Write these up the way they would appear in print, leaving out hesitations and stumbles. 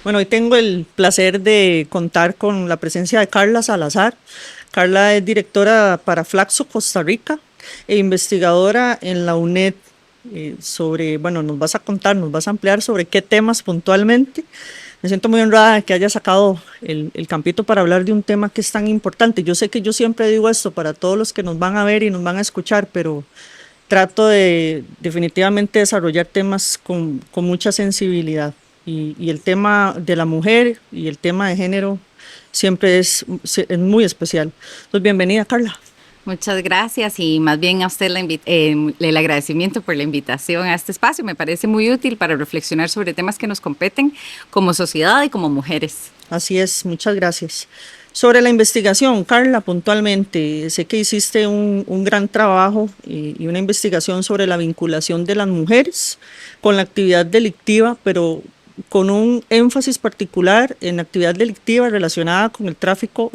Bueno, hoy tengo el placer de contar con la presencia de Carla Salazar. Carla es directora para Flaxo Costa Rica e investigadora en la UNED nos vas a contar, nos vas a ampliar sobre qué temas puntualmente. Me siento muy honrada de que haya sacado el campito para hablar de un tema que es tan importante. Yo sé que yo siempre digo esto para todos los que nos van a ver y nos van a escuchar, pero trato de definitivamente desarrollar temas con mucha sensibilidad. Y el tema de la mujer y el tema de género siempre es muy especial. Entonces, bienvenida, Carla. Muchas gracias y más bien a usted el agradecimiento por la invitación a este espacio. Me parece muy útil para reflexionar sobre temas que nos competen como sociedad y como mujeres. Así es, muchas gracias. Sobre la investigación, Carla, puntualmente, sé que hiciste un gran trabajo y una investigación sobre la vinculación de las mujeres con la actividad delictiva, pero con un énfasis particular en la actividad delictiva relacionada con el tráfico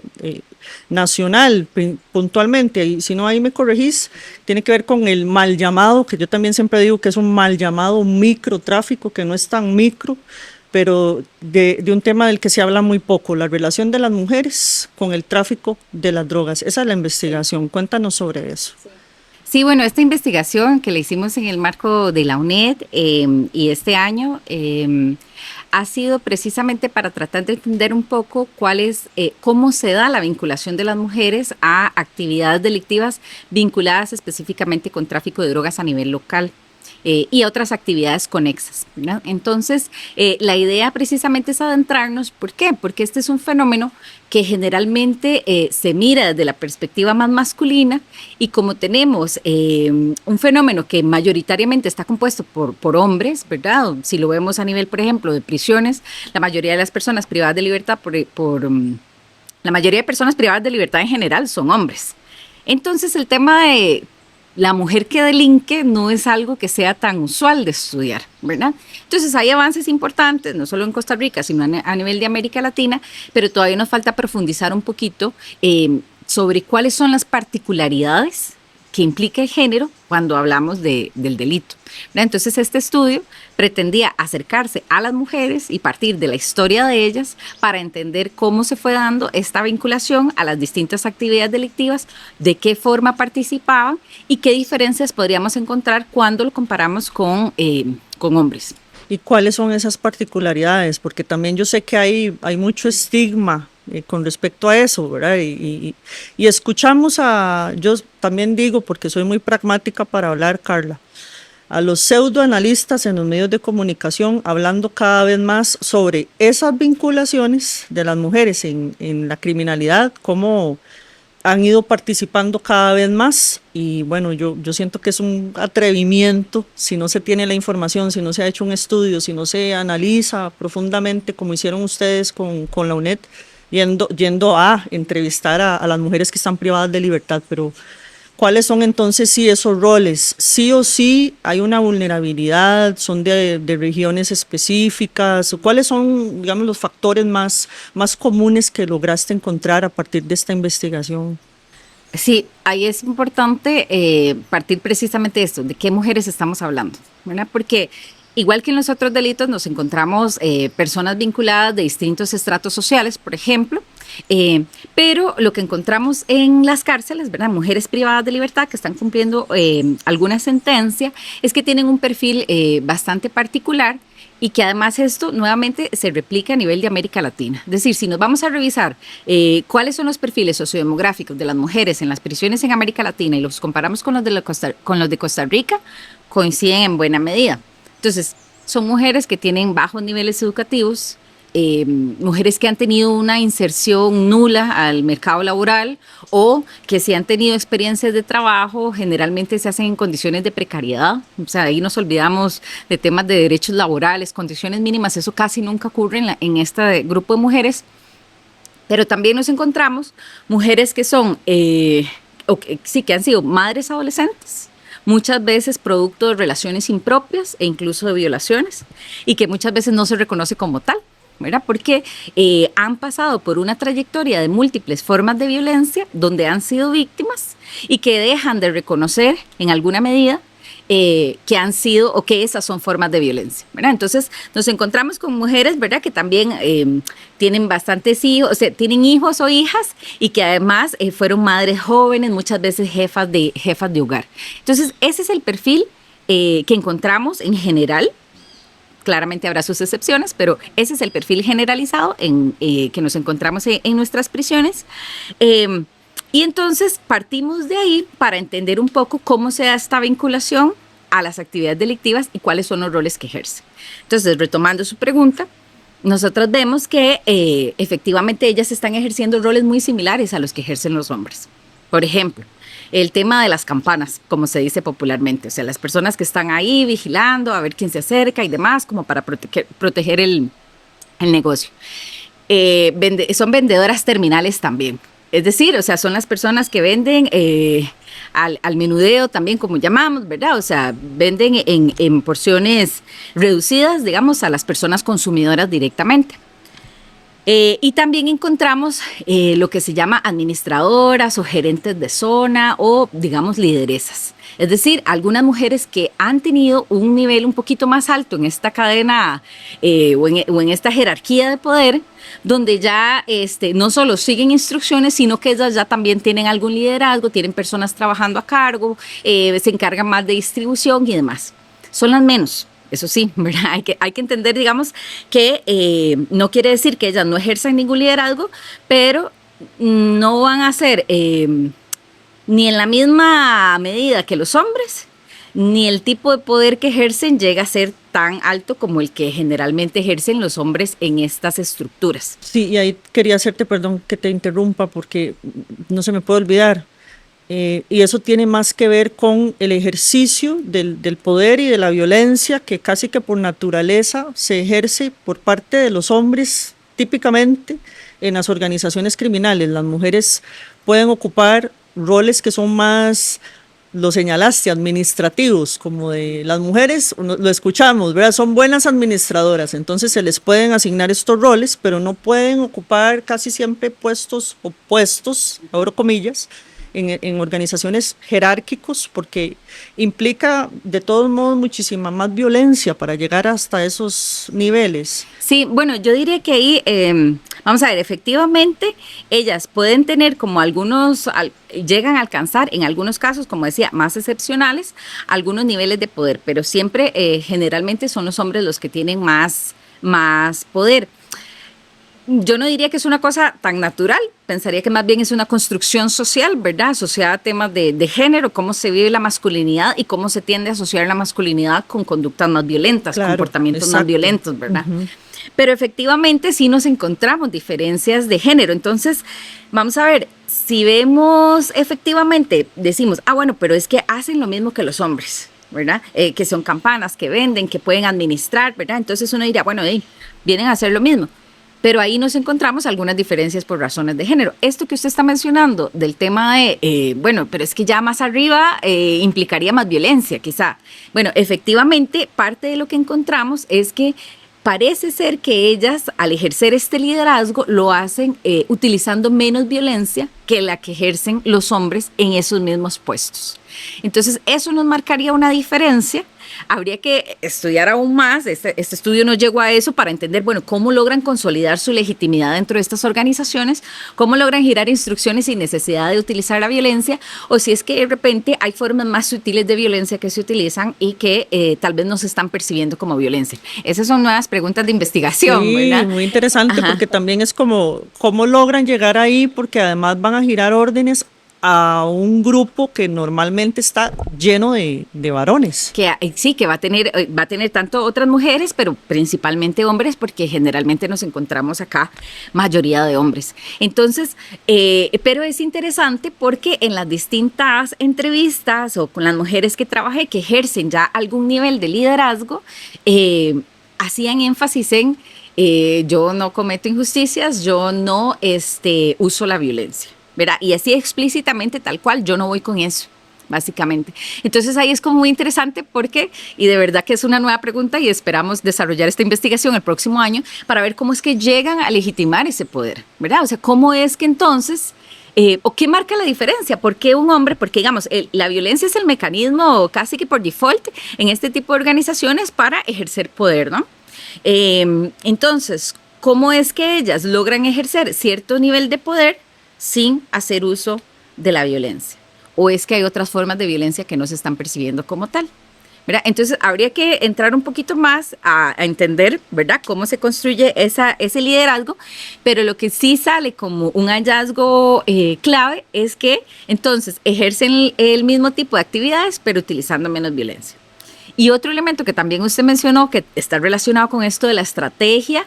nacional, puntualmente, y si no ahí me corregís, tiene que ver con el mal llamado, que yo también siempre digo que es un mal llamado microtráfico, que no es tan micro, pero de un tema del que se habla muy poco, la relación de las mujeres con el tráfico de las drogas. Esa es la investigación, cuéntanos sobre eso. Sí, bueno, esta investigación que le hicimos en el marco de la UNED y este año ha sido precisamente para tratar de entender un poco cómo se da la vinculación de las mujeres a actividades delictivas vinculadas específicamente con tráfico de drogas a nivel local. Y a otras actividades conexas, ¿verdad? Entonces, la idea precisamente es adentrarnos. ¿Por qué? Porque este es un fenómeno que generalmente se mira desde la perspectiva más masculina y como tenemos un fenómeno que mayoritariamente está compuesto por hombres, ¿verdad? Si lo vemos a nivel, por ejemplo, de prisiones, la mayoría de las personas privadas de libertad la mayoría de personas privadas de libertad en general son hombres. Entonces, el tema de la mujer que delinque no es algo que sea tan usual de estudiar, ¿verdad? Entonces hay avances importantes, no solo en Costa Rica, sino a nivel de América Latina, pero todavía nos falta profundizar un poquito sobre cuáles son las particularidades que implica el género cuando hablamos del delito, ¿verdad? Entonces este estudio pretendía acercarse a las mujeres y partir de la historia de ellas para entender cómo se fue dando esta vinculación a las distintas actividades delictivas, de qué forma participaban y qué diferencias podríamos encontrar cuando lo comparamos con hombres. ¿Y cuáles son esas particularidades? Porque también yo sé que hay mucho estigma con respecto a eso, ¿verdad? Y escuchamos yo también digo, porque soy muy pragmática para hablar, Carla, a los pseudoanalistas en los medios de comunicación hablando cada vez más sobre esas vinculaciones de las mujeres en la criminalidad, cómo han ido participando cada vez más y bueno, yo siento que es un atrevimiento si no se tiene la información, si no se ha hecho un estudio, si no se analiza profundamente como hicieron ustedes con la UNED, yendo a entrevistar a las mujeres que están privadas de libertad, pero ¿cuáles son entonces sí esos roles? Sí o sí hay una vulnerabilidad, son de regiones específicas, ¿cuáles son, digamos, los factores más comunes que lograste encontrar a partir de esta investigación? Sí, ahí es importante partir precisamente de esto, de qué mujeres estamos hablando, ¿verdad? Porque igual que en los otros delitos nos encontramos personas vinculadas de distintos estratos sociales, por ejemplo, pero lo que encontramos en las cárceles, ¿verdad? Mujeres privadas de libertad que están cumpliendo alguna sentencia, es que tienen un perfil bastante particular y que además esto nuevamente se replica a nivel de América Latina. Es decir, si nos vamos a revisar cuáles son los perfiles sociodemográficos de las mujeres en las prisiones en América Latina y los comparamos con los de Costa Rica, coinciden en buena medida. Entonces, son mujeres que tienen bajos niveles educativos, mujeres que han tenido una inserción nula al mercado laboral o que si han tenido experiencias de trabajo, generalmente se hacen en condiciones de precariedad. O sea, ahí nos olvidamos de temas de derechos laborales, condiciones mínimas, eso casi nunca ocurre en este grupo de mujeres. Pero también nos encontramos mujeres que son, que han sido madres adolescentes, muchas veces producto de relaciones impropias e incluso de violaciones, y que muchas veces no se reconoce como tal, ¿verdad? Porque han pasado por una trayectoria de múltiples formas de violencia donde han sido víctimas y que dejan de reconocer en alguna medida que han sido o que esas son formas de violencia, ¿verdad? Entonces nos encontramos con mujeres, ¿verdad? Que también tienen bastantes hijos, o sea, tienen hijos o hijas y que además fueron madres jóvenes, muchas veces jefas de hogar. Entonces ese es el perfil que encontramos en general. Claramente habrá sus excepciones, pero ese es el perfil generalizado que nos encontramos en nuestras prisiones. Y entonces partimos de ahí para entender un poco cómo se da esta vinculación a las actividades delictivas y cuáles son los roles que ejercen. Entonces, retomando su pregunta, nosotros vemos que efectivamente ellas están ejerciendo roles muy similares a los que ejercen los hombres. Por ejemplo, el tema de las campanas, como se dice popularmente, o sea, las personas que están ahí vigilando a ver quién se acerca y demás, como para proteger el negocio. Son vendedoras terminales también. Es decir, o sea, son las personas que venden al menudeo también, como llamamos, ¿verdad? O sea, venden en porciones reducidas, digamos, a las personas consumidoras directamente. Y también encontramos lo que se llama administradoras o gerentes de zona o, digamos, lideresas. Es decir, algunas mujeres que han tenido un nivel un poquito más alto en esta cadena o en esta jerarquía de poder, donde ya no solo siguen instrucciones, sino que ellas ya también tienen algún liderazgo, tienen personas trabajando a cargo, se encargan más de distribución y demás. Son las menos. Eso sí, ¿verdad? Hay que entender, digamos, que no quiere decir que ellas no ejerzan ningún liderazgo, pero no van a ser ni en la misma medida que los hombres, ni el tipo de poder que ejercen llega a ser tan alto como el que generalmente ejercen los hombres en estas estructuras. Sí, y ahí quería hacerte, perdón que te interrumpa, porque no se me puede olvidar. Y eso tiene más que ver con el ejercicio del poder y de la violencia que casi que por naturaleza se ejerce por parte de los hombres típicamente en las organizaciones criminales. Las mujeres pueden ocupar roles que son más, lo señalaste, administrativos, como de las mujeres, lo escuchamos, ¿verdad? Son buenas administradoras, entonces se les pueden asignar estos roles, pero no pueden ocupar casi siempre puestos, abro comillas, en organizaciones jerárquicos, porque implica de todos modos muchísima más violencia para llegar hasta esos niveles. Sí, bueno, yo diría que ahí, vamos a ver, efectivamente, ellas pueden tener como llegan a alcanzar, en algunos casos, como decía, más excepcionales, algunos niveles de poder, pero siempre, generalmente son los hombres los que tienen más poder. Yo no diría que es una cosa tan natural, pensaría que más bien es una construcción social, ¿verdad? Asociada a temas de género, cómo se vive la masculinidad y cómo se tiende a asociar la masculinidad con conductas más violentas, claro, comportamientos más violentos, ¿verdad? Uh-huh. Pero efectivamente sí nos encontramos diferencias de género. Entonces, vamos a ver, si vemos efectivamente, decimos, bueno, pero es que hacen lo mismo que los hombres, ¿verdad? Que son campanas, que venden, que pueden administrar, ¿verdad? Entonces uno diría, bueno, vienen a hacer lo mismo. Pero ahí nos encontramos algunas diferencias por razones de género. Esto que usted está mencionando del tema de, bueno, pero es que ya más arriba implicaría más violencia, quizá. Bueno, efectivamente, parte de lo que encontramos es que parece ser que ellas, al ejercer este liderazgo, lo hacen utilizando menos violencia que la que ejercen los hombres en esos mismos puestos. Entonces, eso nos marcaría una diferencia. Habría que estudiar aún más, este estudio no llegó a eso para entender, bueno, cómo logran consolidar su legitimidad dentro de estas organizaciones, cómo logran girar instrucciones sin necesidad de utilizar la violencia, o si es que de repente hay formas más sutiles de violencia que se utilizan y que tal vez no se están percibiendo como violencia. Esas son nuevas preguntas de investigación, sí, ¿verdad? Muy interesante. Ajá. Porque también es como cómo logran llegar ahí, porque además van a girar órdenes a un grupo que normalmente está lleno de varones. Que va a tener tanto otras mujeres, pero principalmente hombres, porque generalmente nos encontramos acá mayoría de hombres. Entonces, pero es interesante porque en las distintas entrevistas o con las mujeres que trabajé, que ejercen ya algún nivel de liderazgo, hacían énfasis en yo no cometo injusticias, yo no uso la violencia, ¿verdad? Y así explícitamente, tal cual, yo no voy con eso, básicamente. Entonces ahí es como muy interesante porque, y de verdad que es una nueva pregunta y esperamos desarrollar esta investigación el próximo año para ver cómo es que llegan a legitimar ese poder, ¿verdad? O sea, cómo es que entonces ¿O qué marca la diferencia? ¿Por qué un hombre? Porque, digamos, la violencia es el mecanismo casi que por default en este tipo de organizaciones para ejercer poder, ¿no? Entonces, ¿cómo es que ellas logran ejercer cierto nivel de poder sin hacer uso de la violencia? ¿O es que hay otras formas de violencia que no se están percibiendo como tal? ¿Verdad? Entonces, habría que entrar un poquito más a entender, ¿verdad?, cómo se construye ese liderazgo, pero lo que sí sale como un hallazgo clave es que entonces ejercen el mismo tipo de actividades, pero utilizando menos violencia. Y otro elemento que también usted mencionó, que está relacionado con esto de la estrategia,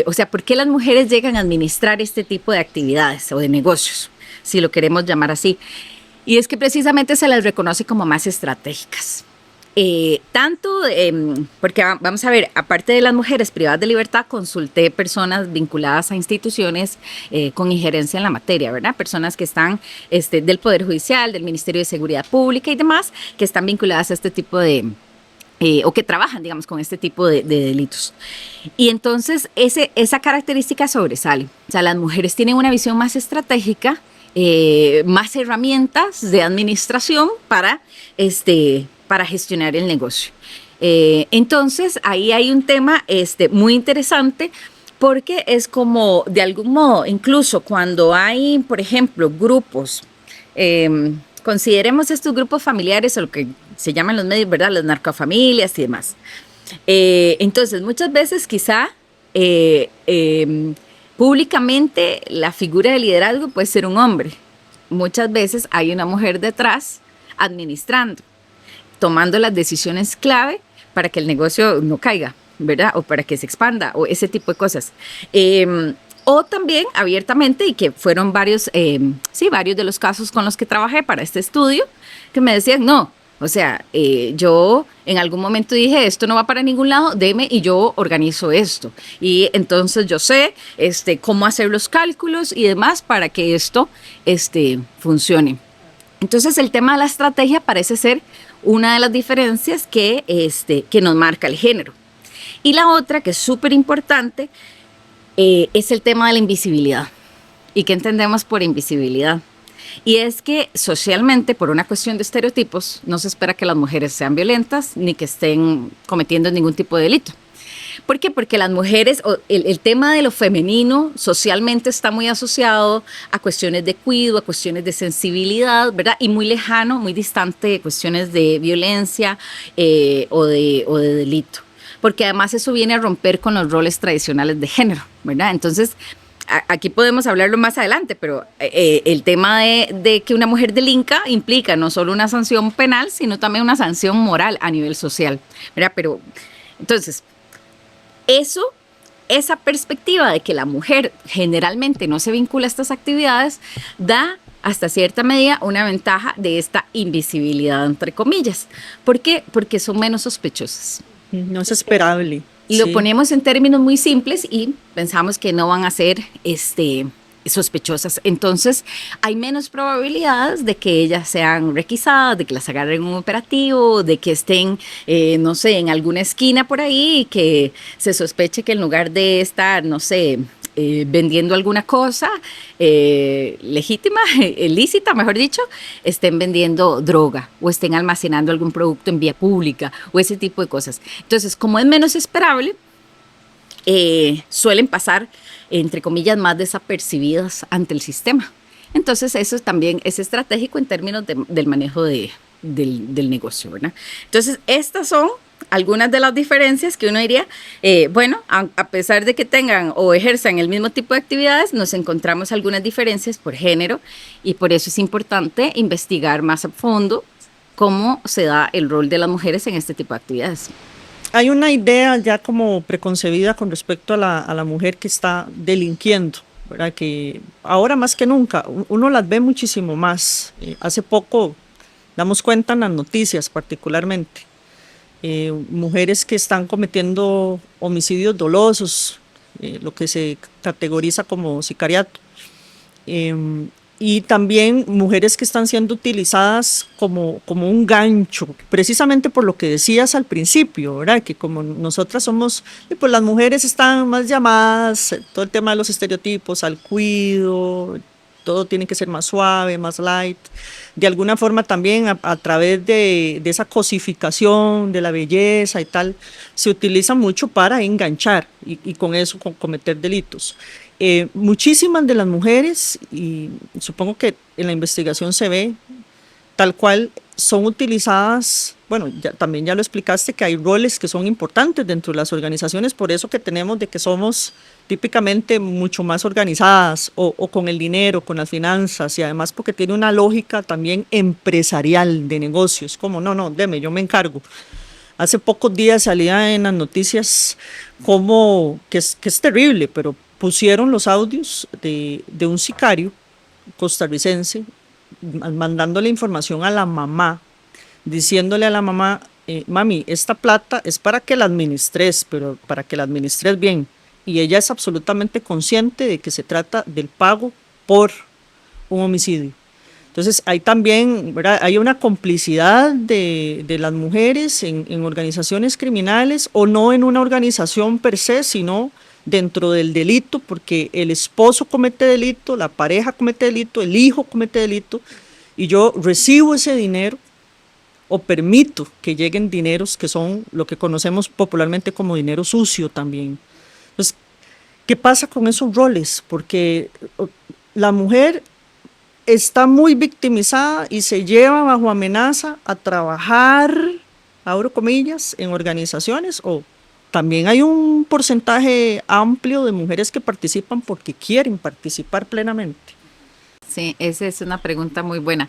o sea, ¿por qué las mujeres llegan a administrar este tipo de actividades o de negocios, si lo queremos llamar así? Y es que precisamente se las reconoce como más estratégicas. Porque vamos a ver, aparte de las mujeres privadas de libertad, consulté personas vinculadas a instituciones con injerencia en la materia, ¿verdad? Personas que están del Poder Judicial, del Ministerio de Seguridad Pública y demás, que están vinculadas a este tipo de, o que trabajan, digamos, con este tipo de delitos. Y entonces esa característica sobresale. O sea, las mujeres tienen una visión más estratégica, más herramientas de administración para gestionar el negocio. Entonces, ahí hay un tema muy interesante porque es como, de algún modo, incluso cuando hay, por ejemplo, grupos, consideremos estos grupos familiares o lo que se llaman los medios, ¿verdad?, las narcofamilias y demás. Entonces, muchas veces quizá públicamente la figura de liderazgo puede ser un hombre. Muchas veces hay una mujer detrás administrando, tomando las decisiones clave para que el negocio no caiga, ¿verdad? O para que se expanda, o ese tipo de cosas. O también abiertamente, y que fueron varios de los casos con los que trabajé para este estudio, que me decían, no, o sea, yo en algún momento dije, esto no va para ningún lado, deme y yo organizo esto. Y entonces yo sé cómo hacer los cálculos y demás para que esto funcione. Entonces el tema de la estrategia parece ser una de las diferencias que nos marca el género. Y la otra, que es súper importante, es el tema de la invisibilidad. ¿Y qué entendemos por invisibilidad? Y es que socialmente, por una cuestión de estereotipos, no se espera que las mujeres sean violentas ni que estén cometiendo ningún tipo de delito. ¿Por qué? Porque las mujeres, el tema de lo femenino socialmente está muy asociado a cuestiones de cuidado, a cuestiones de sensibilidad, ¿verdad? Y muy lejano, muy distante de cuestiones de violencia o de delito. Porque además eso viene a romper con los roles tradicionales de género, ¿verdad? Entonces, aquí podemos hablarlo más adelante, pero el tema de que una mujer delinca implica no solo una sanción penal, sino también una sanción moral a nivel social, ¿verdad? Pero, entonces, esa perspectiva de que la mujer generalmente no se vincula a estas actividades, da hasta cierta medida una ventaja de esta invisibilidad, entre comillas. ¿Por qué? Porque son menos sospechosas. No es esperable. Y lo ponemos en términos muy simples y pensamos que no van a ser sospechosas. Entonces, hay menos probabilidades de que ellas sean requisadas, de que las agarren en un operativo, de que estén, no sé, en alguna esquina por ahí y que se sospeche que en lugar de estar, no sé, vendiendo alguna cosa legítima, ilícita, mejor dicho, estén vendiendo droga o estén almacenando algún producto en vía pública o ese tipo de cosas. Entonces, como es menos esperable, suelen pasar, entre comillas, más desapercibidas ante el sistema. Entonces, eso también es estratégico en términos del manejo del negocio, ¿verdad? Entonces, estas son algunas de las diferencias que uno diría, bueno, a pesar de que tengan o ejerzan el mismo tipo de actividades, nos encontramos algunas diferencias por género y por eso es importante investigar más a fondo cómo se da el rol de las mujeres en este tipo de actividades. Hay una idea ya como preconcebida con respecto a la mujer que está delinquiendo, ¿verdad? Que ahora más que nunca uno las ve muchísimo más. Hace poco damos cuenta en las noticias particularmente. Mujeres que están cometiendo homicidios dolosos, lo que se categoriza como sicariato. Y también mujeres que están siendo utilizadas como un gancho, precisamente por lo que decías al principio, ¿verdad? Que como nosotras somos, pues las mujeres están más llamadas, todo el tema de los estereotipos, al cuido, todo tiene que ser más suave, más light. De alguna forma también a través de esa cosificación de la belleza y tal, se utiliza mucho para enganchar y con eso cometer delitos. Muchísimas de las mujeres, y supongo que en la investigación se ve, tal cual son utilizadas, bueno, también ya lo explicaste, que hay roles que son importantes dentro de las organizaciones, por eso que tenemos de que somos típicamente mucho más organizadas o con el dinero, con las finanzas, y además porque tiene una lógica también empresarial de negocios, como no, deme, yo me encargo. Hace pocos días salía en las noticias como, que es terrible, pero pusieron los audios de un sicario costarricense mandándole información a la mamá, diciéndole a la mamá, mami, esta plata es para que la administres, pero para que la administres bien. Y ella es absolutamente consciente de que se trata del pago por un homicidio. Entonces, hay también, ¿verdad? Hay una complicidad de las mujeres en organizaciones criminales, o no en una organización per se, sino dentro del delito, porque el esposo comete delito, la pareja comete delito, el hijo comete delito, y yo recibo ese dinero o permito que lleguen dineros que son lo que conocemos popularmente como dinero sucio también. Entonces, ¿qué pasa con esos roles? Porque la mujer está muy victimizada y se lleva bajo amenaza a trabajar, abro comillas, en organizaciones, o también hay un porcentaje amplio de mujeres que participan porque quieren participar plenamente. Sí, esa es una pregunta muy buena.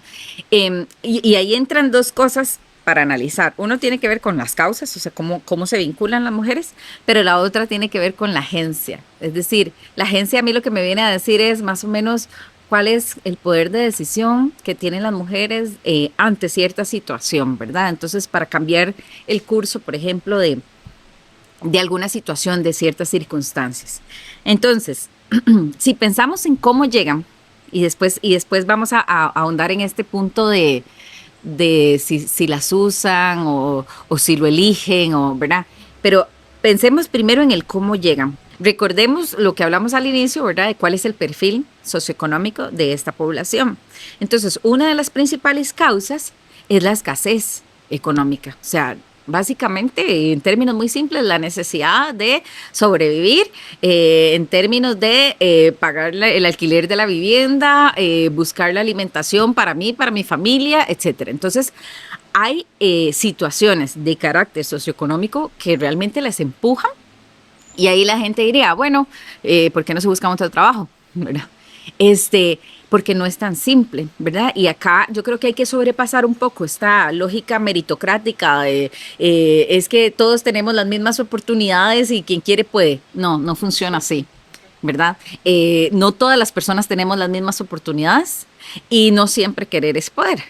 Y ahí entran dos cosas para analizar. Uno tiene que ver con las causas, o sea, cómo se vinculan las mujeres, pero la otra tiene que ver con la agencia. Es decir, la agencia a mí lo que me viene a decir es más o menos cuál es el poder de decisión que tienen las mujeres ante cierta situación, ¿verdad? Entonces, para cambiar el curso, por ejemplo, de alguna situación, de ciertas circunstancias. Entonces, si pensamos en cómo llegan, y después vamos a ahondar en este punto de si las usan o si lo eligen, ¿verdad? Pero pensemos primero en el cómo llegan. Recordemos lo que hablamos al inicio, ¿verdad? De cuál es el perfil socioeconómico de esta población. Entonces, una de las principales causas es la escasez económica. O sea, básicamente, en términos muy simples, la necesidad de sobrevivir, en términos de pagar el alquiler de la vivienda, buscar la alimentación para mí, para mi familia, etcétera. Entonces, hay situaciones de carácter socioeconómico que realmente les empujan, y ahí la gente diría, bueno, ¿por qué no se busca otro trabajo? ¿Verdad? Porque no es tan simple, ¿verdad? Y acá yo creo que hay que sobrepasar un poco esta lógica meritocrática de es que todos tenemos las mismas oportunidades y quien quiere puede. No funciona así, ¿verdad? No todas las personas tenemos las mismas oportunidades y no siempre querer es poder.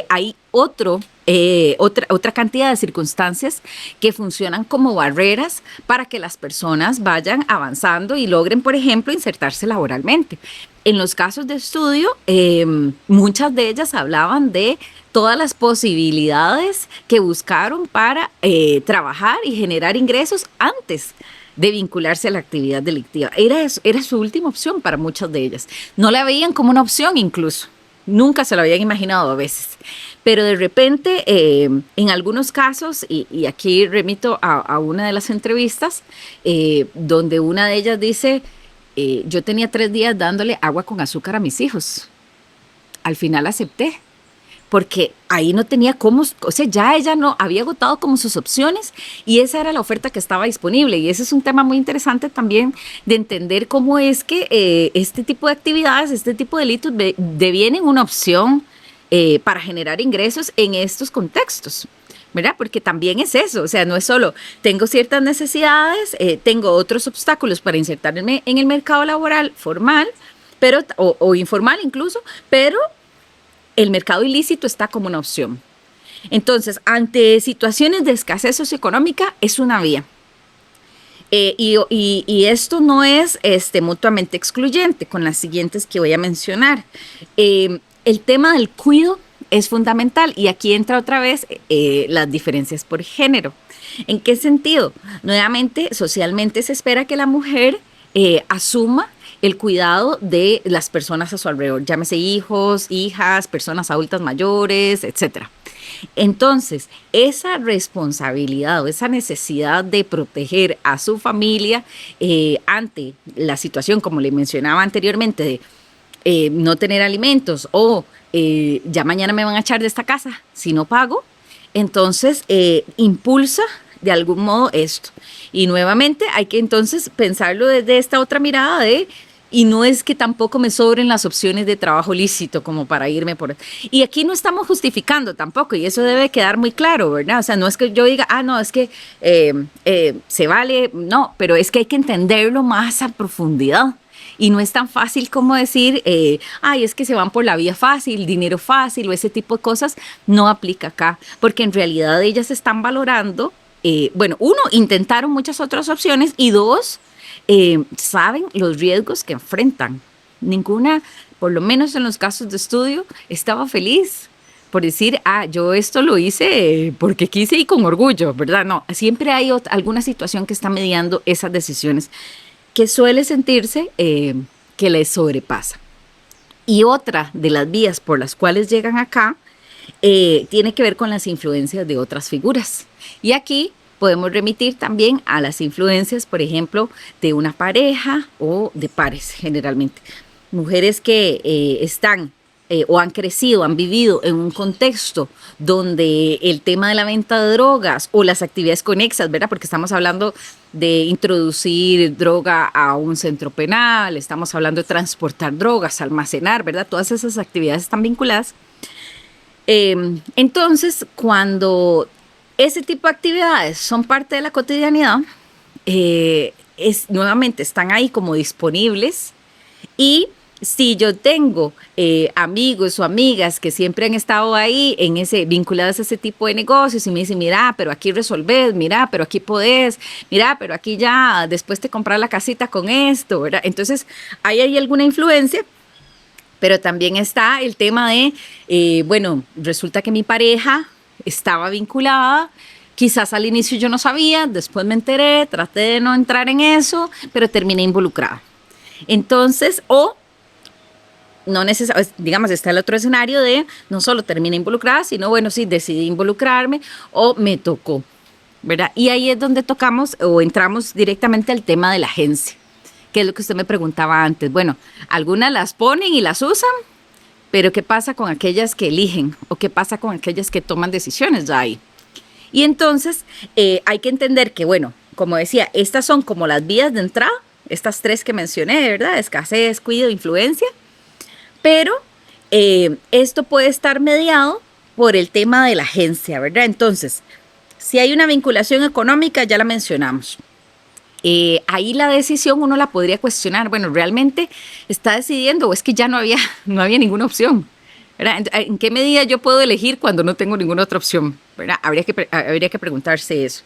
Hay otra cantidad de circunstancias que funcionan como barreras para que las personas vayan avanzando y logren, por ejemplo, insertarse laboralmente. En los casos de estudio, muchas de ellas hablaban de todas las posibilidades que buscaron para trabajar y generar ingresos antes de vincularse a la actividad delictiva. Era su última opción para muchas de ellas. No la veían como una opción incluso. Nunca se lo habían imaginado a veces. Pero de repente, en algunos casos, y aquí remito a una de las entrevistas, donde una de ellas dice, yo tenía 3 días dándole agua con azúcar a mis hijos. Al final acepté, porque ahí no tenía cómo, o sea, ya ella no había agotado como sus opciones y esa era la oferta que estaba disponible. Y ese es un tema muy interesante también de entender cómo es que este tipo de actividades, este tipo de delitos devienen una opción para generar ingresos en estos contextos, ¿verdad? Porque también es eso, o sea, no es solo tengo ciertas necesidades, tengo otros obstáculos para insertarme en el mercado laboral formal, pero o informal incluso, pero el mercado ilícito está como una opción. Entonces, situaciones de escasez socioeconómica es una vía. Y esto no es mutuamente excluyente con las siguientes que voy a mencionar. El tema del cuidado es fundamental y aquí entra otra vez las diferencias por género. ¿En qué sentido? Nuevamente, socialmente se espera que la mujer asuma el cuidado de las personas a su alrededor, llámese hijos, hijas, personas adultas mayores, etcétera. Entonces, esa responsabilidad o esa necesidad de proteger a su familia ante la situación, como le mencionaba anteriormente, de no tener alimentos o ya mañana me van a echar de esta casa si no pago, entonces impulsa de algún modo esto. Y nuevamente hay que entonces pensarlo desde esta otra mirada de, y no es que tampoco me sobren las opciones de trabajo lícito como para irme por... Y aquí no estamos justificando tampoco, y eso debe quedar muy claro, ¿verdad? O sea, no es que yo diga, no, es que se vale, no, pero es que hay que entenderlo más a profundidad. Y no es tan fácil como decir, es que se van por la vía fácil, dinero fácil o ese tipo de cosas, no aplica acá, porque en realidad ellas están valorando, uno, intentaron muchas otras opciones y dos, saben los riesgos que enfrentan. Ninguna, por lo menos en los casos de estudio, estaba feliz por decir, yo esto lo hice porque quise y con orgullo, ¿verdad? No, siempre hay alguna situación que está mediando esas decisiones que suele sentirse que les sobrepasa. Y otra de las vías por las cuales llegan acá tiene que ver con las influencias de otras figuras. Y aquí podemos remitir también a las influencias, por ejemplo, de una pareja o de pares, generalmente. Mujeres que están o han crecido, han vivido en un contexto donde el tema de la venta de drogas o las actividades conexas, ¿verdad? Porque estamos hablando de introducir droga a un centro penal, estamos hablando de transportar drogas, almacenar, ¿verdad? Todas esas actividades están vinculadas. Entonces, cuando ese tipo de actividades son parte de la cotidianidad, nuevamente están ahí como disponibles. Y si yo tengo amigos o amigas que siempre han estado ahí vinculadas a ese tipo de negocios y me dicen, mira, pero aquí resolvés, mira, pero aquí podés, mira, pero aquí ya después te compras la casita con esto, ¿verdad? Entonces, hay alguna influencia, pero también está el tema de, resulta que mi pareja estaba vinculada, quizás al inicio yo no sabía, después me enteré, traté de no entrar en eso, pero terminé involucrada. Entonces, no necesariamente, digamos, está el otro escenario de no solo terminé involucrada, sino, sí, decidí involucrarme o me tocó, ¿verdad? Y ahí es donde tocamos o entramos directamente al tema de la agencia, que es lo que usted me preguntaba antes. Bueno, algunas las ponen y las usan, pero ¿qué pasa con aquellas que eligen o qué pasa con aquellas que toman decisiones ya ahí? Y entonces hay que entender que, como decía, estas son como las vías de entrada, estas tres que mencioné, ¿verdad? Escasez, cuidado, influencia. Pero esto puede estar mediado por el tema de la agencia, ¿verdad? Entonces, si hay una vinculación económica, ya la mencionamos. Ahí la decisión uno la podría cuestionar. Bueno, ¿realmente está decidiendo o es que ya no había ninguna opción? ¿Verdad? ¿En qué medida yo puedo elegir cuando no tengo ninguna otra opción? ¿Verdad? Habría que preguntarse eso.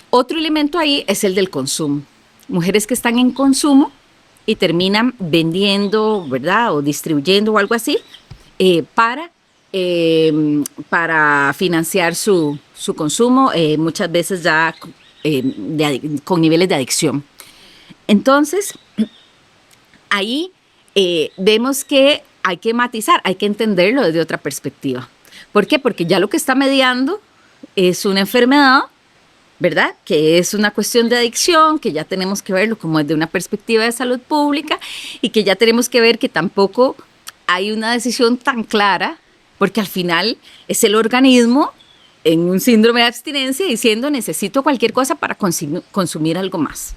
Otro elemento ahí es el del consumo. Mujeres que están en consumo y terminan vendiendo, ¿verdad? O distribuyendo o algo así para financiar su consumo, muchas veces ya con niveles de adicción. Entonces, ahí vemos que hay que matizar, hay que entenderlo desde otra perspectiva. ¿Por qué? Porque ya lo que está mediando es una enfermedad, ¿verdad? Que es una cuestión de adicción, que ya tenemos que verlo como desde una perspectiva de salud pública y que ya tenemos que ver que tampoco hay una decisión tan clara, porque al final es el organismo en un síndrome de abstinencia diciendo necesito cualquier cosa para consumir algo más.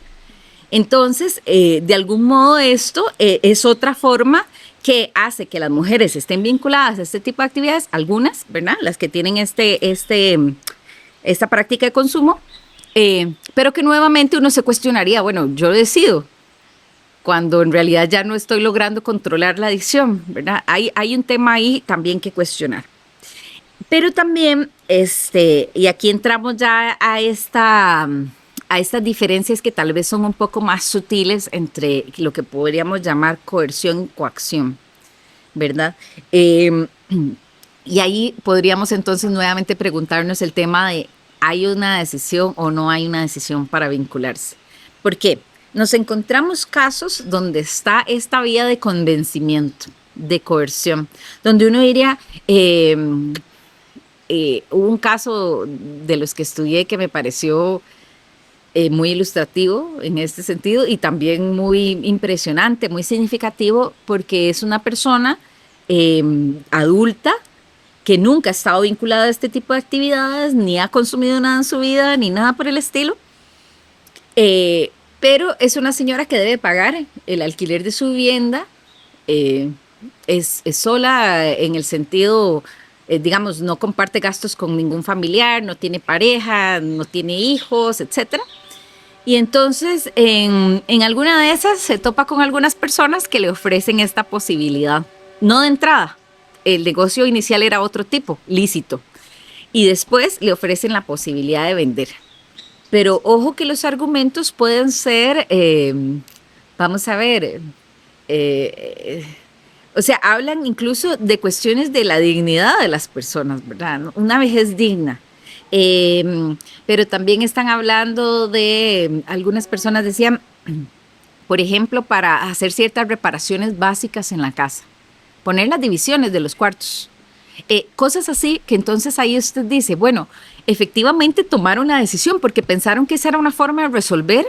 Entonces, de algún modo esto es otra forma que hace que las mujeres estén vinculadas a este tipo de actividades, algunas, ¿verdad? Las que tienen esta práctica de consumo, pero que nuevamente uno se cuestionaría, yo decido, cuando en realidad ya no estoy logrando controlar la adicción, ¿verdad? Hay un tema ahí también que cuestionar. Pero también, y aquí entramos ya a estas diferencias que tal vez son un poco más sutiles entre lo que podríamos llamar coerción y coacción, ¿verdad? Y ahí podríamos entonces nuevamente preguntarnos el tema de ¿hay una decisión o no hay una decisión para vincularse? ¿Por qué? nos encontramos casos donde está esta vía de convencimiento, de coerción, donde uno diría, hubo un caso de los que estudié que me pareció muy ilustrativo en este sentido y también muy impresionante, muy significativo, porque es una persona adulta que nunca ha estado vinculada a este tipo de actividades, ni ha consumido nada en su vida, ni nada por el estilo, pero es una señora que debe pagar el alquiler de su vivienda, eh, es sola en el sentido, digamos, no comparte gastos con ningún familiar, no tiene pareja, no tiene hijos, etcétera. Y entonces en alguna de esas se topa con algunas personas que le ofrecen esta posibilidad, no de entrada. El negocio inicial era otro tipo, lícito. Y después le ofrecen la posibilidad de vender. Pero ojo que los argumentos pueden ser, vamos a ver, o sea, hablan incluso de cuestiones de la dignidad de las personas, ¿verdad? Una vejez digna. Pero también están hablando de, algunas personas decían, por ejemplo, para hacer ciertas reparaciones básicas en la casa, poner las divisiones de los cuartos, cosas así que entonces ahí usted dice, bueno, efectivamente tomaron la decisión porque pensaron que esa era una forma de resolver.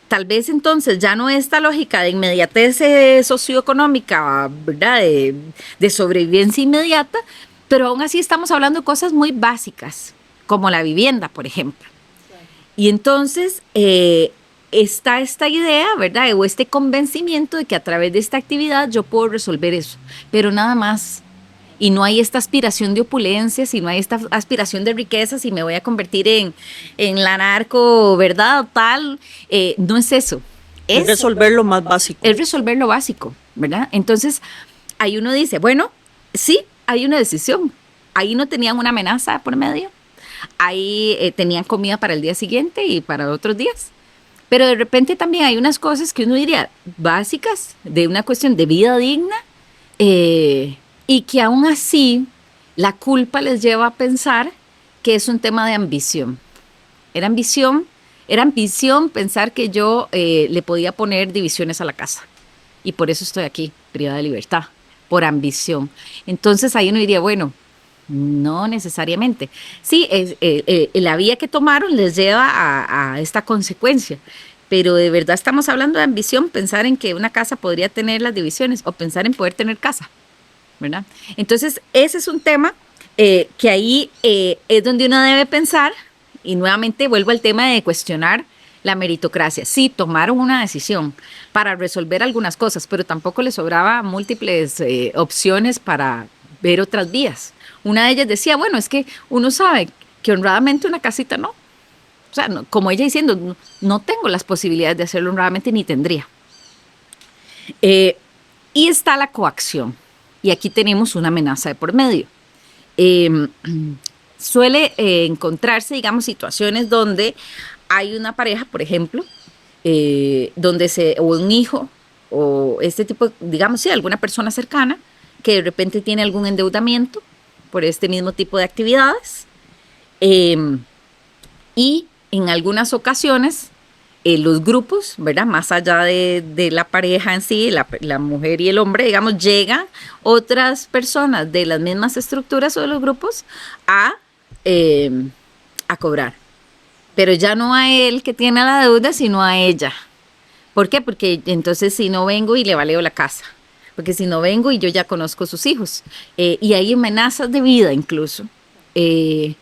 Tal vez entonces ya no esta lógica de inmediatez socioeconómica, ¿verdad? De sobrevivencia inmediata, pero aún así estamos hablando de cosas muy básicas, como la vivienda, por ejemplo. Y entonces está esta idea, ¿verdad? O este convencimiento de que a través de esta actividad yo puedo resolver eso, pero nada más. Y no hay esta aspiración de opulencias, y no hay esta aspiración de riquezas, y me voy a convertir en la narco, ¿verdad? Tal, no es eso. Es resolver lo más básico. Es resolver lo básico, ¿verdad? Entonces, ahí uno dice, bueno, sí, hay una decisión. Ahí no tenían una amenaza por medio. Ahí tenían comida para el día siguiente y para otros días. Pero de repente también hay unas cosas que uno diría básicas, de una cuestión de vida digna, y que aún así la culpa les lleva a pensar que es un tema de ambición. Era ambición pensar que yo le podía poner divisiones a la casa. Y por eso estoy aquí, privada de libertad, por ambición. Entonces ahí uno diría, bueno, no necesariamente. Sí, la vía que tomaron les lleva a esta consecuencia, pero de verdad estamos hablando de ambición, pensar en que una casa podría tener las divisiones o pensar en poder tener casa, ¿verdad? Entonces, ese es un tema que ahí es donde uno debe pensar, y nuevamente vuelvo al tema de cuestionar la meritocracia. Sí, tomaron una decisión para resolver algunas cosas, pero tampoco les sobraba múltiples opciones para ver otras vías. Una de ellas decía, bueno, es que uno sabe que honradamente una casita no. O sea, no, como ella diciendo, no tengo las posibilidades de hacerlo honradamente ni tendría. Y está la coacción. Y aquí tenemos una amenaza de por medio. Suele encontrarse, digamos, situaciones donde hay una pareja, por ejemplo, o un hijo, o este tipo, digamos, sí, alguna persona cercana, que de repente tiene algún endeudamiento por este mismo tipo de actividades. Y en algunas ocasiones, los grupos, ¿verdad? Más allá de la pareja en sí, la mujer y el hombre, digamos, llegan otras personas de las mismas estructuras o de los grupos a cobrar. Pero ya no a él que tiene la deuda, sino a ella. ¿Por qué? Porque entonces si no vengo y le valeo la casa. Porque si no vengo y yo ya conozco a sus hijos. Y hay amenazas de vida incluso. Y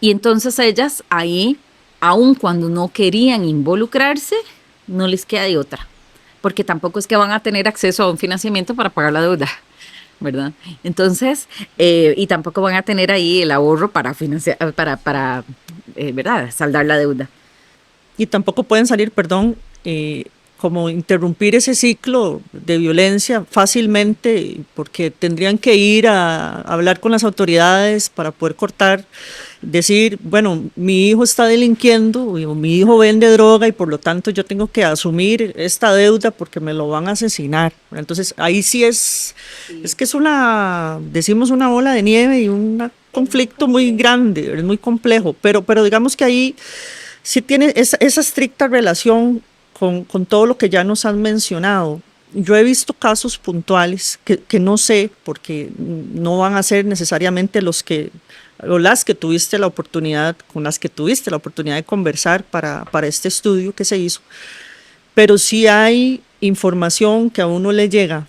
entonces ellas ahí, aun cuando no querían involucrarse, no les queda de otra. Porque tampoco es que van a tener acceso a un financiamiento para pagar la deuda, ¿verdad? Entonces, y tampoco van a tener ahí el ahorro para financiar, para ¿verdad? Saldar la deuda. Y tampoco pueden salir, perdón, como interrumpir ese ciclo de violencia fácilmente, porque tendrían que ir a hablar con las autoridades para poder cortar, decir, bueno, mi hijo está delinquiendo, o mi hijo vende droga y por lo tanto yo tengo que asumir esta deuda porque me lo van a asesinar. Entonces ahí sí es que es decimos una bola de nieve y un conflicto muy grande, es muy complejo, pero digamos que ahí sí tiene esa estricta relación con todo lo que ya nos han mencionado. Yo he visto casos puntuales que no sé, porque no van a ser necesariamente los que o las que tuviste la oportunidad, con las que tuviste la oportunidad de conversar para este estudio que se hizo, pero sí hay información que a uno le llega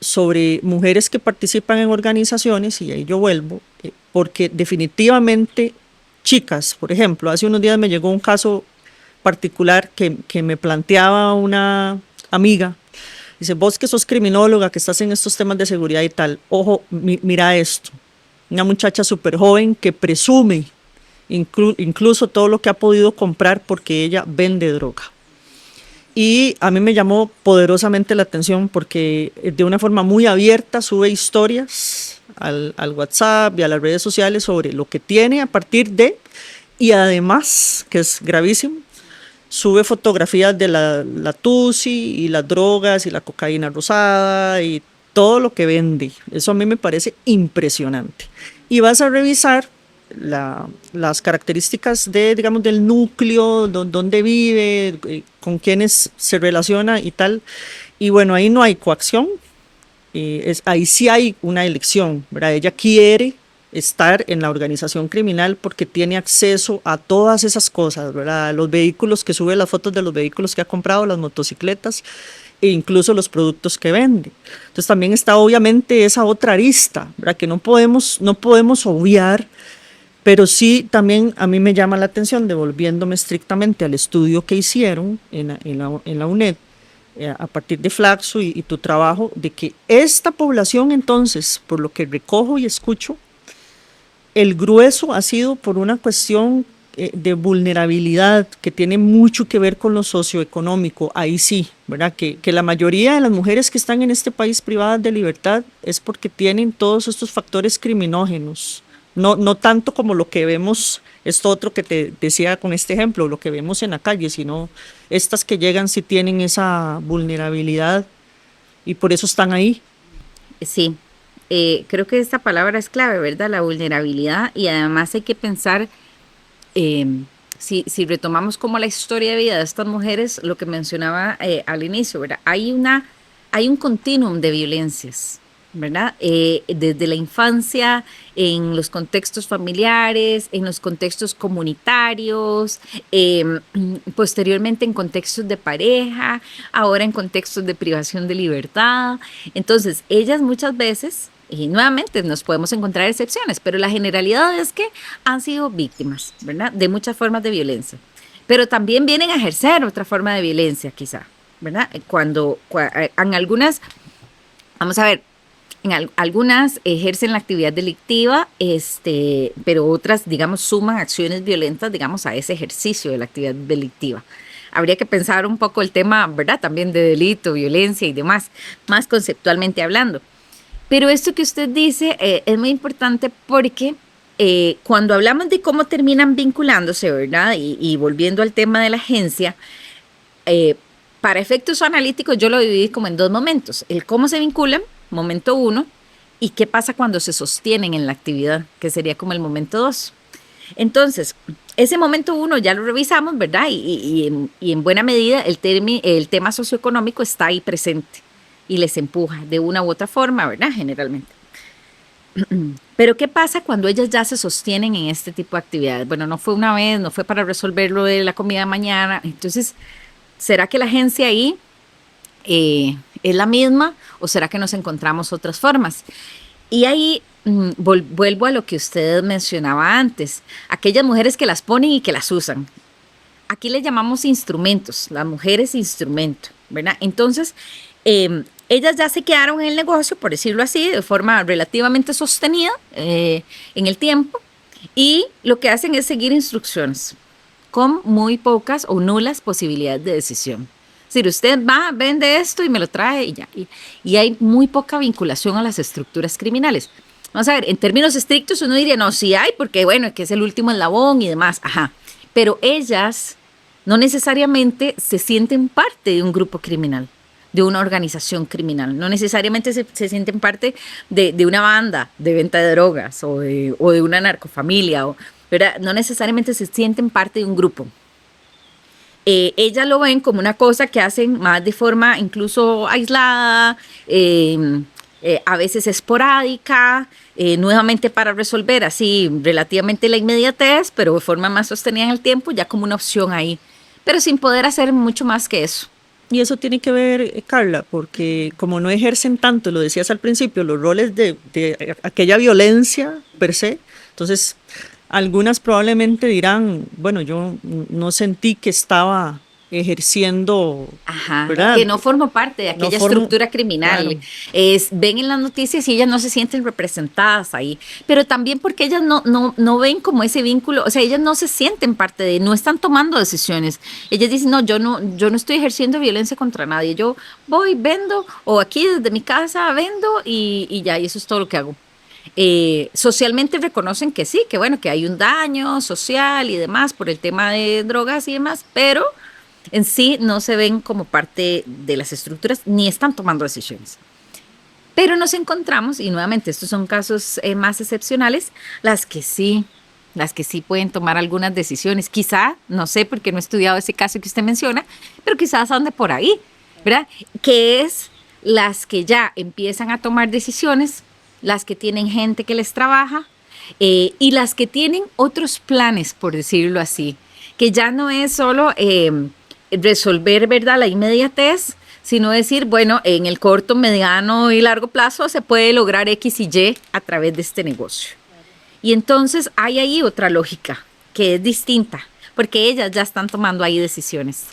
sobre mujeres que participan en organizaciones, y ahí yo vuelvo, porque definitivamente chicas, por ejemplo, hace unos días me llegó un caso particular que me planteaba una amiga. Dice, vos que sos criminóloga, que estás en estos temas de seguridad y tal, ojo, mira esto. Una muchacha súper joven que presume incluso todo lo que ha podido comprar porque ella vende droga. Y a mí me llamó poderosamente la atención porque de una forma muy abierta sube historias al WhatsApp y a las redes sociales sobre lo que tiene a partir de, y además, que es gravísimo, sube fotografías de la tusi y las drogas y la cocaína rosada y todo lo que vende. Eso a mí me parece impresionante. Y vas a revisar las características de, digamos, del núcleo, dónde vive, con quiénes se relaciona y tal. Y bueno, ahí no hay coacción, ahí sí hay una elección, ¿verdad? Ella quiere estar en la organización criminal porque tiene acceso a todas esas cosas, ¿verdad? Los vehículos, que sube las fotos de los vehículos que ha comprado, las motocicletas e incluso los productos que vende. Entonces también está obviamente esa otra arista, ¿verdad? Que no podemos obviar, pero sí también a mí me llama la atención, devolviéndome estrictamente al estudio que hicieron en la UNED, a partir de Flaxo y tu trabajo, de que esta población entonces, por lo que recojo y escucho, el grueso ha sido por una cuestión de vulnerabilidad que tiene mucho que ver con lo socioeconómico. Ahí sí, ¿verdad? Que la mayoría de las mujeres que están en este país privadas de libertad es porque tienen todos estos factores criminógenos. No tanto como lo que vemos, esto otro que te decía con este ejemplo, lo que vemos en la calle, sino estas que llegan sí tienen esa vulnerabilidad y por eso están ahí. Sí, creo que esta palabra es clave, ¿verdad? La vulnerabilidad, y además hay que pensar, si retomamos como la historia de vida de estas mujeres, lo que mencionaba al inicio, ¿verdad? Hay un continuum de violencias, ¿verdad? Desde la infancia, en los contextos familiares, en los contextos comunitarios, posteriormente en contextos de pareja, ahora en contextos de privación de libertad. Entonces, ellas muchas veces, y nuevamente nos podemos encontrar excepciones, pero la generalidad es que han sido víctimas, ¿verdad? De muchas formas de violencia. Pero también vienen a ejercer otra forma de violencia, quizá, ¿verdad? En algunas, vamos a ver, algunas ejercen la actividad delictiva, pero otras, digamos, suman acciones violentas, digamos, a ese ejercicio de la actividad delictiva. Habría que pensar un poco el tema, ¿verdad? También de delito, violencia y demás, más conceptualmente hablando. Pero esto que usted dice es muy importante porque cuando hablamos de cómo terminan vinculándose, ¿verdad? Y volviendo al tema de la agencia, para efectos analíticos yo lo dividí como en dos momentos. El cómo se vinculan, momento 1, y qué pasa cuando se sostienen en la actividad, que sería como el momento 2. Entonces, ese momento 1 ya lo revisamos, ¿verdad? Y en buena medida el tema socioeconómico está ahí presente y les empuja de una u otra forma, ¿verdad? Generalmente. Pero ¿qué pasa cuando ellas ya se sostienen en este tipo de actividades? Bueno, no fue una vez, no fue para resolver lo de la comida de mañana. Entonces, ¿será que la agencia ahí es la misma o será que nos encontramos otras formas? Y ahí vuelvo a lo que usted mencionaba antes, aquellas mujeres que las ponen y que las usan. Aquí le llamamos instrumentos, las mujeres instrumento, ¿verdad? Entonces, ellas ya se quedaron en el negocio, por decirlo así, de forma relativamente sostenida en el tiempo, y lo que hacen es seguir instrucciones con muy pocas o nulas posibilidades de decisión. Es decir, usted va, vende esto y me lo trae y ya. Y hay muy poca vinculación a las estructuras criminales. Vamos a ver, en términos estrictos uno diría, no, sí hay, porque bueno, que es el último eslabón y demás, ajá. Pero ellas no necesariamente se sienten parte de un grupo criminal, de una organización criminal. No necesariamente se sienten parte de una banda de venta de drogas o de una narcofamilia, ¿verdad? No necesariamente se sienten parte de un grupo. ellas lo ven como una cosa que hacen más de forma incluso aislada, a veces esporádica, nuevamente para resolver así relativamente la inmediatez, pero de forma más sostenida en el tiempo, ya como una opción ahí, pero sin poder hacer mucho más que eso. Y eso tiene que ver, Carla, porque como no ejercen tanto, lo decías al principio, los roles de aquella violencia per se, entonces algunas probablemente dirán, bueno, yo no sentí que estaba ejerciendo, Ajá, ¿verdad? que no formo parte de No aquella formo, estructura criminal. claro, Ven en las noticias y ellas no se sienten representadas ahí, pero también porque ellas no ven como ese vínculo, o sea, ellas no se sienten parte de, no están tomando decisiones. Ellas dicen, no, yo no estoy ejerciendo violencia contra nadie, yo voy, vendo, o aquí desde mi casa vendo y ya, y eso es todo lo que hago. Socialmente reconocen que sí, que bueno, que hay un daño social y demás por el tema de drogas y demás, pero en sí no se ven como parte de las estructuras ni están tomando decisiones. Pero nos encontramos, y nuevamente estos son casos más excepcionales, las que sí pueden tomar algunas decisiones. Quizá, no sé porque no he estudiado ese caso que usted menciona, pero quizás ande por ahí, ¿verdad? Que es las que ya empiezan a tomar decisiones, las que tienen gente que les trabaja y las que tienen otros planes, por decirlo así, que ya no es solo resolver, ¿verdad?, la inmediatez, sino decir, bueno, en el corto, mediano y largo plazo se puede lograr X y Y a través de este negocio. Y entonces hay ahí otra lógica que es distinta, porque ellas ya están tomando ahí decisiones.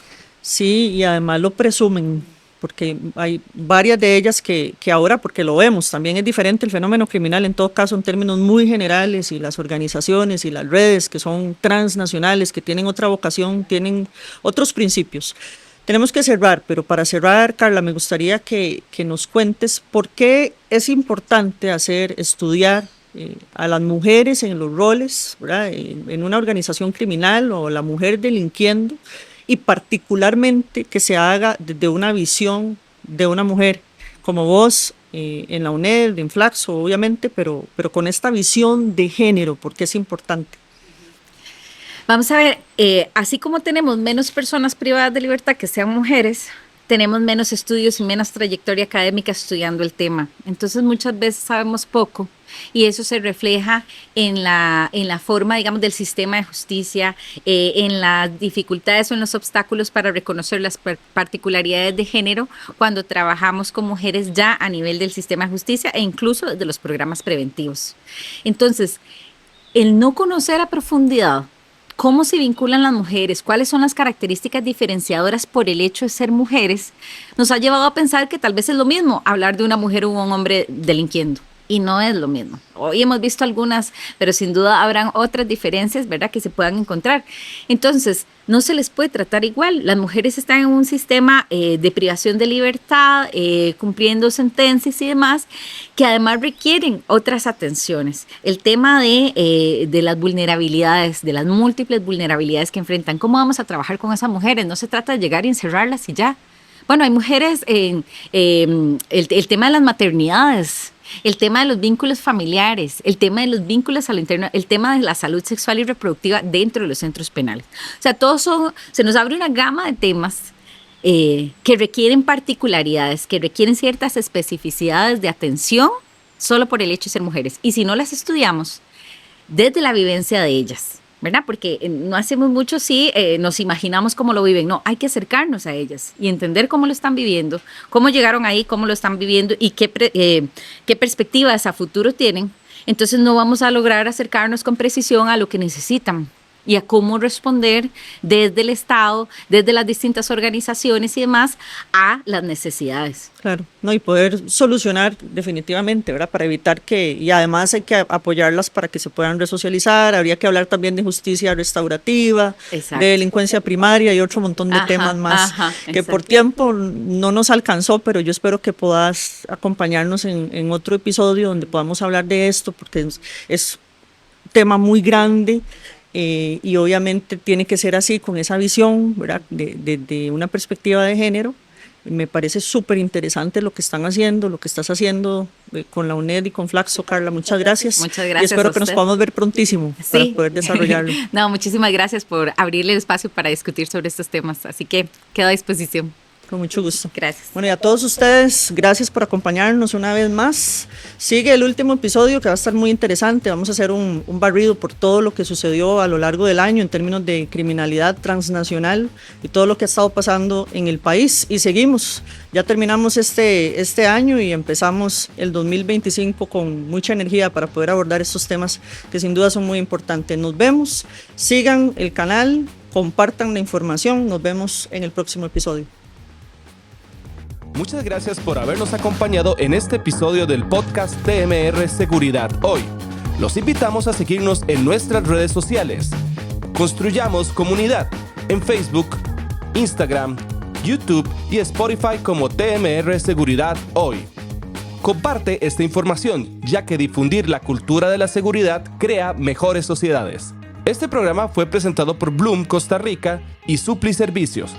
sí, y además lo presumen, porque hay varias de ellas que ahora, porque lo vemos, también es diferente el fenómeno criminal, en todo caso en términos muy generales, y las organizaciones y las redes que son transnacionales, que tienen otra vocación, tienen otros principios. Tenemos que cerrar, pero para cerrar, Carla, me gustaría que nos cuentes por qué es importante estudiar a las mujeres en los roles, ¿verdad? En una organización criminal o la mujer delinquiendo, y particularmente que se haga desde una visión de una mujer como vos en la UNED, en Flaxo, obviamente, pero con esta visión de género, porque es importante. Vamos a ver, así como tenemos menos personas privadas de libertad que sean mujeres, tenemos menos estudios y menos trayectoria académica estudiando el tema. Entonces muchas veces sabemos poco y eso se refleja en la forma, digamos, del sistema de justicia, en las dificultades o en los obstáculos para reconocer las particularidades de género cuando trabajamos con mujeres ya a nivel del sistema de justicia e incluso de los programas preventivos. Entonces, el no conocer a profundidad cómo se vinculan las mujeres, cuáles son las características diferenciadoras por el hecho de ser mujeres, nos ha llevado a pensar que tal vez es lo mismo hablar de una mujer o un hombre delinquiendo. Y no es lo mismo. Hoy hemos visto algunas, pero sin duda habrán otras diferencias, ¿verdad?, que se puedan encontrar. Entonces, no se les puede tratar igual. Las mujeres están en un sistema de privación de libertad, cumpliendo sentencias y demás, que además requieren otras atenciones. El tema de las vulnerabilidades, de las múltiples vulnerabilidades que enfrentan. ¿Cómo vamos a trabajar con esas mujeres? No se trata de llegar y encerrarlas y ya. Bueno, hay mujeres en el tema de las maternidades, el tema de los vínculos familiares, el tema de los vínculos a lo interno, el tema de la salud sexual y reproductiva dentro de los centros penales. O sea, se nos abre una gama de temas que requieren particularidades, que requieren ciertas especificidades de atención solo por el hecho de ser mujeres. Y si no las estudiamos desde la vivencia de ellas, ¿verdad? Porque no hacemos mucho si nos imaginamos cómo lo viven. No, hay que acercarnos a ellas y entender cómo lo están viviendo, cómo llegaron ahí, cómo lo están viviendo y qué perspectivas a futuro tienen. Entonces no vamos a lograr acercarnos con precisión a lo que necesitan y a cómo responder desde el Estado, desde las distintas organizaciones y demás a las necesidades. Claro, no, y poder solucionar definitivamente, ¿verdad? Para evitar y además hay que apoyarlas para que se puedan resocializar, habría que hablar también de justicia restaurativa, Exacto. de delincuencia primaria y otro montón de temas más que por tiempo no nos alcanzó, pero yo espero que puedas acompañarnos en otro episodio donde podamos hablar de esto, porque es un tema muy grande. Y obviamente tiene que ser así, con esa visión, ¿verdad?, de una perspectiva de género, Me parece súper interesante lo que están haciendo, lo que estás haciendo con la UNED y con Flaxo, Carla. Muchas gracias. Muchas gracias. Y espero que nos podamos ver prontísimo para poder desarrollarlo. No, muchísimas gracias por abrirle el espacio para discutir sobre estos temas. Así que quedo a disposición. Con mucho gusto. Gracias. Bueno, y a todos ustedes, gracias por acompañarnos una vez más. Sigue el último episodio que va a estar muy interesante. Vamos a hacer un barrido por todo lo que sucedió a lo largo del año en términos de criminalidad transnacional y todo lo que ha estado pasando en el país. Y seguimos. Ya terminamos este año y empezamos el 2025 con mucha energía para poder abordar estos temas que sin duda son muy importantes. Nos vemos. Sigan el canal, compartan la información. Nos vemos en el próximo episodio. Muchas gracias por habernos acompañado en este episodio del podcast TMR Seguridad Hoy. Los invitamos a seguirnos en nuestras redes sociales. Construyamos comunidad en Facebook, Instagram, YouTube y Spotify como TMR Seguridad Hoy. Comparte esta información, ya que difundir la cultura de la seguridad crea mejores sociedades. Este programa fue presentado por Bloom Costa Rica y Supli Servicios.